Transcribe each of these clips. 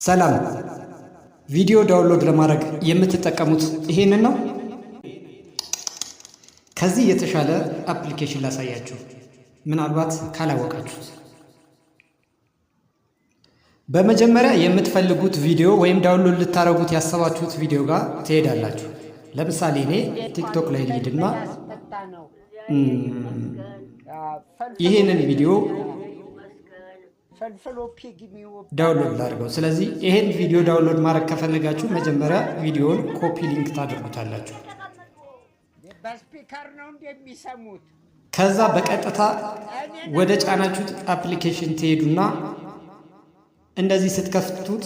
ሰላም ቪዲዮ ዳውንሎድ ለማድረግ የምትጠቀሙት ይሄንን ነው። ከዚህ የተሻለ አፕሊኬሽን ላሳያችሁ፣ ምናልባት ካላወቃችሁት። በመጀመሪያ የምትፈልጉት ቪዲዮ ወይም ዳውንሎድ ልታረጉት ያሰባችሁት ቪዲዮ ጋር ትሄዳላችሁ። ለምሳሌ እኔ ቲክቶክ ላይ ልሂድና ይሄንን ቪዲዮ ዳውንሎድ ላድርገው። ስለዚህ ይሄን ቪዲዮ ዳውንሎድ ማድረግ ከፈለጋችሁ መጀመሪያ ቪዲዮውን ኮፒ ሊንክ ታደርጉታላችሁ። ከዛ በቀጥታ ወደ ጫናችሁት አፕሊኬሽን ትሄዱና እንደዚህ ስትከፍቱት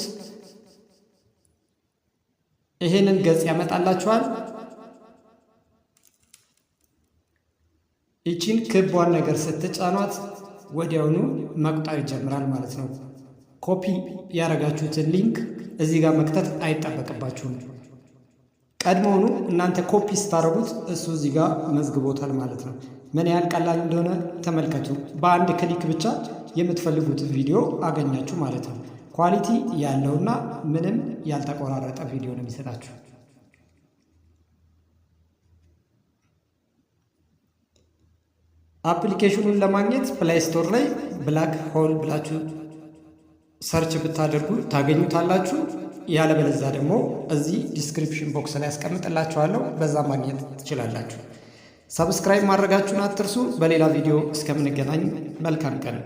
ይሄንን ገጽ ያመጣላችኋል። ይቺን ክቧን ነገር ስትጫኗት ወዲያውኑ መቁጠር ይጀምራል ማለት ነው። ኮፒ ያደረጋችሁትን ሊንክ እዚህ ጋር መክተት አይጠበቅባችሁም። ቀድሞውኑ እናንተ ኮፒ ስታደርጉት እሱ እዚህ ጋር መዝግቦታል ማለት ነው። ምን ያህል ቀላል እንደሆነ ተመልከቱ። በአንድ ክሊክ ብቻ የምትፈልጉትን ቪዲዮ አገኛችሁ ማለት ነው። ኳሊቲ ያለውና ምንም ያልተቆራረጠ ቪዲዮ ነው የሚሰጣችሁ። አፕሊኬሽኑን ለማግኘት ፕሌይ ስቶር ላይ ብላክ ሆል ብላችሁ ሰርች ብታደርጉ ታገኙታላችሁ። ያለበለዚያ ደግሞ እዚህ ዲስክሪፕሽን ቦክስ ላይ ያስቀምጥላችኋለሁ፣ በዛ ማግኘት ትችላላችሁ። ሰብስክራይብ ማድረጋችሁን አትርሱ። በሌላ ቪዲዮ እስከምንገናኝ መልካም ቀን።